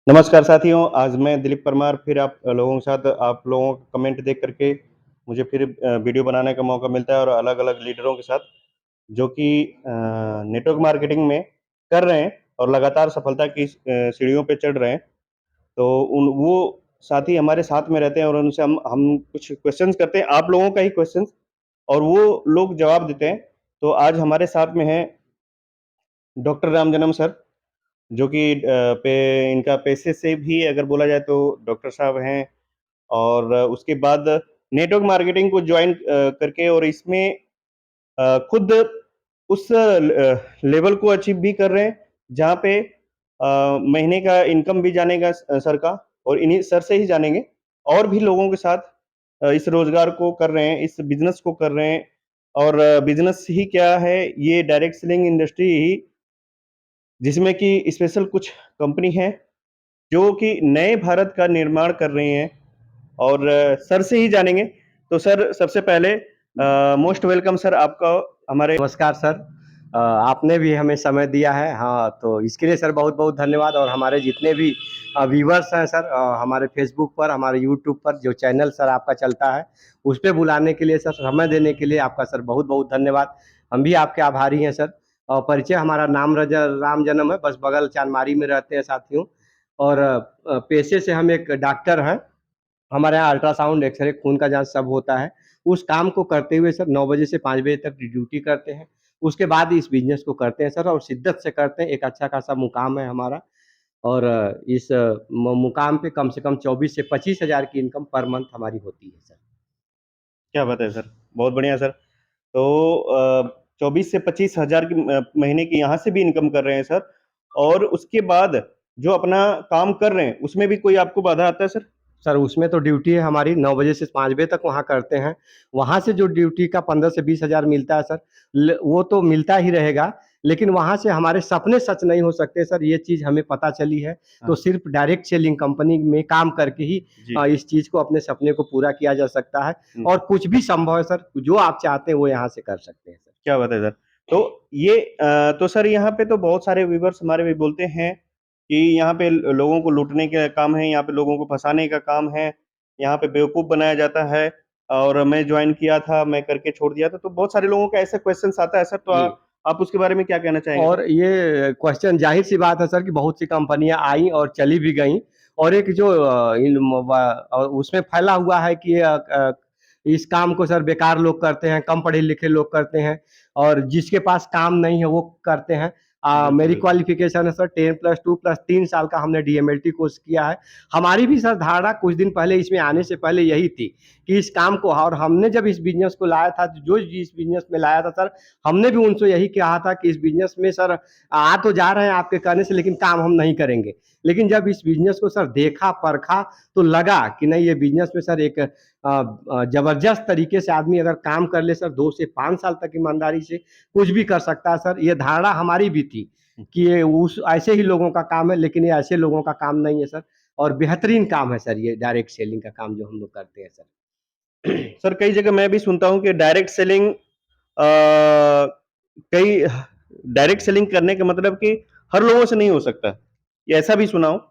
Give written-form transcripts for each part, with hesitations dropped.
नमस्कार साथियों, आज मैं दिलीप परमार फिर आप लोगों के साथ आप लोगों का कमेंट देख कर के मुझे फिर वीडियो बनाने का मौका मिलता है और अलग-अलग लीडरों के साथ जो कि नेटवर्क मार्केटिंग में कर रहे हैं और लगातार सफलता की सीढ़ियों पे चढ़ रहे हैं। तो उन वो साथी हमारे साथ में रहते हैं और उनसे हम कुछ क्वेश्चन्स करते हैं, आप लोगों का ही क्वेश्चन्स और वो लोग जवाब देते हैं। तो आज हमारे साथ में हैं डॉक्टर रामजन्म सर। जो कि पे इनका पेशे से भी अगर बोला जाए तो डॉक्टर साहब हैं और उसके बाद नेटवर्क मार्केटिंग को जॉइन करके और इसमें खुद उस लेवल को अचीव भी कर रहे हैं जहाँ पे महीने का इनकम भी जानेगा सर का और इन्हीं सर से ही जानेंगे और भी लोगों के साथ इस रोजगार को कर रहे हैं, इस बिजनेस को कर रहे हैं और बिजनेस ही क्या है, ये डायरेक्ट सेलिंग इंडस्ट्री ही जिसमें कि स्पेशल कुछ कंपनी है जो कि नए भारत का निर्माण कर रही हैं और सर से ही जानेंगे। तो सर सबसे पहले मोस्ट वेलकम सर आपका हमारे नमस्कार सर। आपने भी हमें समय दिया है। हाँ, तो इसके लिए सर बहुत-बहुत धन्यवाद। और हमारे जितने भी व्यूअर्स हैं सर, हमारे फ़ेसबुक पर, हमारे यूट्यूब पर जो चैनल सर आपका चलता है, उस पे बुलाने के लिए सर, समय देने के लिए आपका सर बहुत-बहुत धन्यवाद। हम भी आपके आभारी हैं सर। और परिचय हमारा नाम राम जन्म है, बस बगल चांदमारी में रहते हैं साथियों। और पेशे से हम एक डॉक्टर हैं। हमारे यहाँ अल्ट्रासाउंड, एक्स-रे, खून का जाँच सब होता है। उस काम को करते हुए सर 9 बजे से 5 बजे तक ड्यूटी करते हैं। उसके बाद इस बिज़नेस को करते हैं सर और शिद्दत से करते हैं। एक अच्छा खासा मुकाम है हमारा। और इस मुकाम पे कम से कम 24 से 25 हज़ार की इनकम पर मंथ हमारी होती है सर। क्या बात है सर, बहुत बढ़िया सर। तो 24 से 25,000 की महीने की यहाँ से भी इनकम कर रहे हैं सर और उसके बाद जो अपना काम कर रहे हैं, उसमें भी कोई आपको बाधा आता है सर? सर उसमें तो ड्यूटी है हमारी 9 बजे से 5 बजे तक वहाँ करते हैं। वहाँ से जो ड्यूटी का 15 से 20 हज़ार मिलता है सर, ल वो तो मिलता ही रहेगा, लेकिन वहाँ से हमारे सपने सच नहीं हो सकते सर, ये चीज़ हमें पता चली है। तो हाँ, सिर्फ़ डायरेक्ट सेलिंग कंपनी में काम करके ही जी। इस चीज़ को अपने सपने को पूरा किया जा सकता है। हुँ, और कुछ भी संभव है सर, जो आप चाहते हैं वो यहाँ से कर सकते हैं सर। क्या बात है सर। तो ये तो सर यहाँ पे तो बहुत सारे व्यूअर्स हमारे भी बोलते हैं कि यहाँ पे लोगों को लूटने का काम है, यहाँ पे लोगों को फँसाने का काम है, यहाँ पे बेवकूफ़ बनाया जाता है और मैं जॉइन किया था, मैं करके छोड़ दिया था। तो बहुत सारे लोगों का ऐसा क्वेश्चन्स आता है सर, तो जी। आप उसके बारे में क्या कहना चाहेंगे सर? और ये क्वेश्चन ज़ाहिर-सी बात है सर कि बहुत सी कंपनियाँ आईं और चली भी गईं। और एक जो इन उसमें फैला हुआ है कि इस काम को सर बेकार लोग करते हैं, कम पढ़े-लिखे लोग करते हैं और जिसके पास काम नहीं है वो करते हैं। बिल्कुल, मेरी बिल्कुल। क्वालिफ़िकेशन है सर 10+2+ 3 साल का हमने डीएमएलटी कोर्स किया है। हमारी भी सर धारणा कुछ दिन पहले इसमें आने से पहले यही थी कि इस काम को, और हमने जब इस बिज़नेस को लाया था, जो इस बिज़नेस में लाया था सर, हमने भी उनसे यही कहा था कि इस बिज़नेस में सर आ तो जा रहे हैं आपके कहने से, लेकिन काम हम नहीं करेंगे। लेकिन जब इस बिज़नेस को सर देखा, परखा, तो लगा कि नहीं, ये बिज़नेस में सर एक ज़बरदस्त तरीके से आदमी अगर काम कर ले सर 2 से 5 साल तक ईमानदारी से कुछ भी कर सकता है सर। ये धारणा हमारी भी थी कि ये उस ऐसे ही लोगों का काम है, लेकिन ये ऐसे लोगों का काम नहीं है सर। और बेहतरीन काम है सर ये डायरेक्ट सेलिंग का काम जो हम लोग करते हैं सर। सर कई जगह मैं भी सुनता हूँ कि कई डायरेक्ट सेलिंग करने का मतलब कि हर लोगों से नहीं हो सकता। ये ऐसा भी सुना हूँ,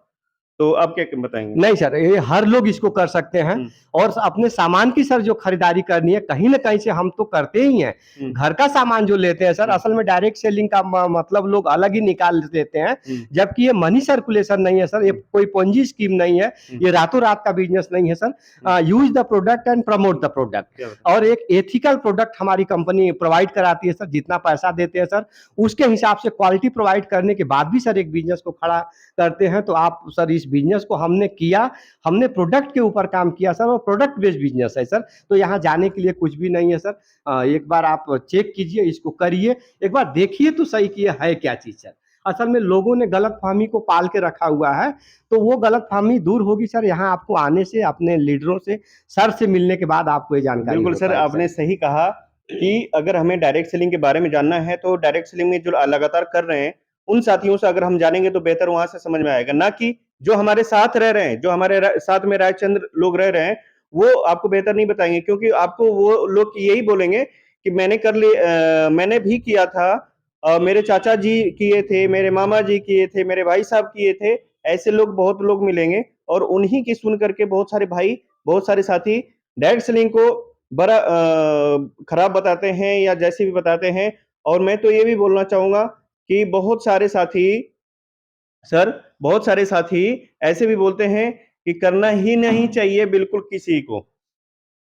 तो आप क्या क बताएँगे? नहीं सर, ये हर लोग इसको कर सकते हैं। हुँ, और अपने सामान की सर जो खरीदारी करनी है, कहीं न कहीं से हम तो करते ही हैं। हुँ, घर का सामान जो लेते हैं सर, हुँ, असल में डायरेक्ट सेलिंग का मतलब लोग अलग ही निकाल देते हैं। हुँ, जबकि ये मनी सर्कुलेशन नहीं है सर, ये हुँ, कोई पोंजी स्कीम नहीं है, हुँ, ये रातों-रात का बिज़नेस नहीं है sir. Hmm, use the product and promote the product. क्या बात है! और एक एथिकल प्रोडक्ट हमारी कंपनी प्रोवाइड कराती है सर। जितना पैसा देते हैं सर, उसके हिसाब से क्वालिटी प्रोवाइड करने के बाद भी सर एक बिज़नेस को खड़ा करते हैं। तो आप सर, इस बिज़नेस को हमने किया, हमने प्रोडक्ट के ऊपर काम किया सर, और प्रोडक्ट बेस्ड बिजनेस है सर। तो यहाँ जाने के लिए कुछ भी नहीं है सर। एक बार आप चेक कीजिए, इसको करिए, एक बार देखिए तो सही कि ये है क्या चीज़ सर। असल में लोगों ने गलतफ़हमी को पाल के रखा हुआ है, तो वो गलतफ़हमी दूर होगी सर यहाँ आपको आने से, अपने लीडरों से, सर से मिलने के बाद आपको ये जानकारी बिल्कुल हो सर, पाएगी सर। आपने सही कहा कि अगर हमें डायरेक्ट सेलिंग के बारे में जानना है, तो डायरेक्ट सेलिंग में जो लगातार कर रहे हैं, उन साथियों से अगर हम जानेंगे तो बेहतर वहाँ से समझ में आएगा, ना कि जो हमारे साथ रह रहे हैं, जो हमारे साथ में रायचंद्र लोग रह रहे हैं, वो आपको बेहतर नहीं बताएँगे क्योंकि आपको वो लोग यही बोलेंगे कि मैंने भी किया था मेरे चाचा जी किए थे, मेरे मामा जी किए थे, मेरे भाई साहब किए थे, ऐसे लोग बहुत लोग मिलेंगे और उन्हीं की सुन करके बहुत सारे भाई, बहुत सारे साथी डायरेक्ट सेलिंग को बड़ा खराब बताते हैं या जैसे भी बताते हैं। और मैं तो ये भी बोलना चाहूँगा कि बहुत सारे साथी सर, बहुत सारे साथी ऐसे भी बोलते हैं कि करना ही नहीं चाहिए बिल्कुल किसी को,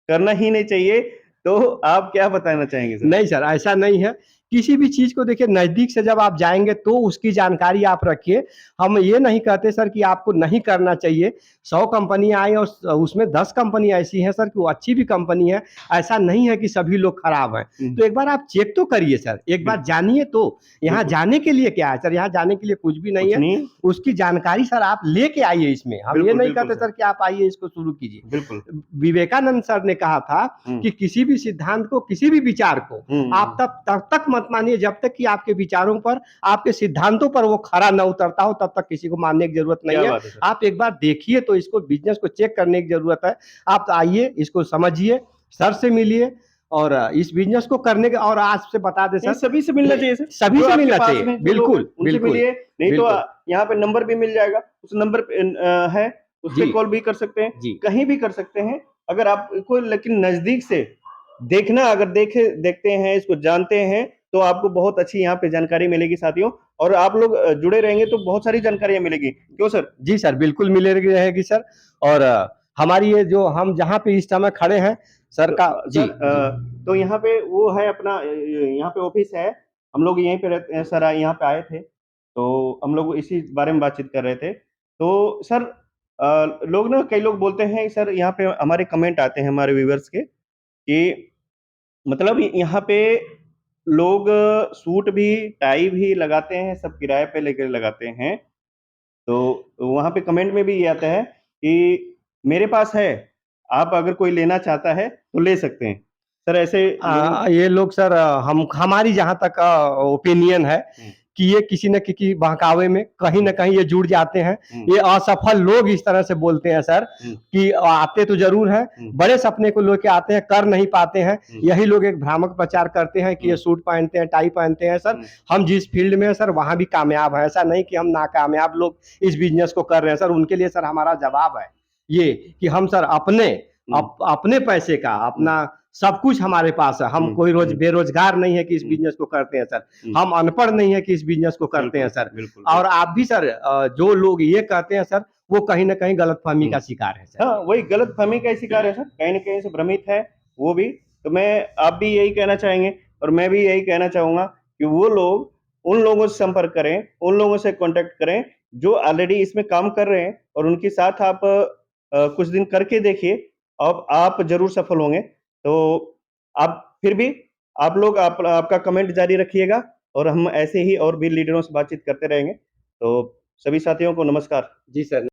करना ही नहीं चाहिए। तो आप क्या बताना चाहेंगे सर? नहीं सर, ऐसा नहीं है। किसी भी चीज़ को देखिए नज़दीक से जब आप जाएँगे तो उसकी जानकारी आप रखिए। हम ये नहीं कहते सर कि आपको नहीं करना चाहिए। 100 कंपनियाँ आई और उसमें 10 कंपनी ऐसी हैं सर कि वो अच्छी भी कंपनी है। ऐसा नहीं है कि सभी लोग खराब हैं। तो एक बार आप चेक तो करिए सर, एक बार बिल्कुल, जानिए तो। यहाँ बिल्कुल, जाने के लिए क्या है सर? यहाँ जाने के लिए कुछ भी नहीं कुछ है। नहीं है। उसकी जानकारी सर आप लेके आइए इसमें। हम ये बिल्कुल, नहीं बिल्कुल कहते सर, सर कि आप आइए इसको शुरू कीजिए। बिल्कुल। विवेकानंद सर ने कहा था हुँ, कि किसी भी सिद्धांत को, किसी भी विचार को हुँ, आप तब तक मत मानिए जब तक कि आपके विचारों पर, आपके सिद्धांतों पर वो खरा न उतरता हो, तब तक किसी को मानने की जरूरत क्या नहीं है। बात है सर! आप एक बार देखिए तो इसको, बिजनेस को चेक करने की जरूरत है। आप आइए, इसको समझिए, सर से मिलिए और इस बिजनेस को करने के, और आज से बता दें नहीं, सर, सभी से मिलना चाहिए सर, सभी जो से आपके मिलना पास चाहिए। में जो लोग हैं, बिल्कुल उनसे बिल्कुल मिलिए, नहीं तो बिल्कुल। यहाँ पे नंबर भी मिल जाएगा, उस नंबर पे है, उस पे जी कॉल भी कर सकते हैं, जी कहीं भी कर सकते हैं। अगर आपको लेकिन नज़दीक से देखना, अगर देखते हैं, इसको जानते हैं, तो आपको बहुत अच्छी यहाँ पे जानकारी मिलेगी साथियों। और आप लोग जुड़े रहेंगे तो बहुत सारी जानकारियाँ मिलेगी। क्यों सर? जी सर, बिल्कुल मिलेगी रहेगी सर। और हमारी ये जो हम जहाँ पे इस समय खड़े हैं सर तो का, जी सर जी तो यहाँ पे वो है अपना यहाँ पे ऑफिस है, हम लोग यहीं पे रहते हैं सर, यहाँ पे आए थे, तो हम लोग इसी बारे में बातचीत कर रहे थे। तो सर लोग ना, कई लोग बोलते हैं सर, यहाँ पे हमारे कमेंट आते हैं हमारे व्यूअर्स के कि मतलब यहाँ पे लोग सूट भी, टाई भी लगाते हैं, सब किराए पे लेकर लगाते हैं। तो वहाँ पे कमेंट में भी ये आता है कि मेरे पास है, आप अगर कोई लेना चाहता है तो ले सकते हैं। सर ऐसे लोगों ये लोग सर, हम हमारी जहाँ तक ओपिनियन है हुँ, कि ये किसी न किसी बहकावे में कहीं न हुँ, कहीं ये जुड़ जाते हैं। हुँ, ये असफल लोग इस तरह से बोलते हैं सर हुँ, कि आते तो ज़रूर हैं, हुँ, बड़े सपने को लेके आते हैं, कर नहीं पाते हैं। हुँ, यही लोग एक भ्रामक प्रचार करते हैं कि हुँ, ये सूट पहनते हैं, टाई पहनते हैं सर। हुँ, हम जिस फ़ील्ड में हैं सर, वहाँ भी कामयाब हैं। ऐसा नहीं कि हम नाकामयाब लोग इस बिज़नेस को कर रहे हैं सर। उनके लिए सर हमारा जवाब है ये कि हम सर हुँ, अपने पैसे का, हुँ, अपना सब कुछ हमारे पास है। हम हुँ, कोई रोज हुँ, बेरोजगार नहीं है कि इस हुँ, बिजनेस को करते हैं सर। हुँ, हम अनपढ़ नहीं है कि इस बिजनेस को करते हैं बिल्कुल, सर। बिल्कुल, और बिल्कुल। आप भी सर, जो लोग ये कहते हैं सर, वो कहीं न कहीं गलतफ़हमी हुँ। का शिकार है सर हाँ, ये। वही गलतफ़हमी का ही शिकार है सर, कहीं न कहीं से भ्रमित है वो भी। तो मैं आप भी यही कहना चाहेंगे और मैं भी यही कहना चाहूँगा कि वो लोग उन लोगों से संपर्क करें, उन लोगों से कॉन्टैक्ट करें, जो ऑलरेडी इसमें काम कर रहे हैं और उनके साथ आप कुछ दिन करके देखिए, अब आप ज़रूर सफल होंगे। तो आप फिर भी आप लोग आपका कमेंट जारी रखिएगा और हम ऐसे ही और भी लीडरों से बातचीत करते रहेंगे। तो सभी साथियों को नमस्कार। जी सर।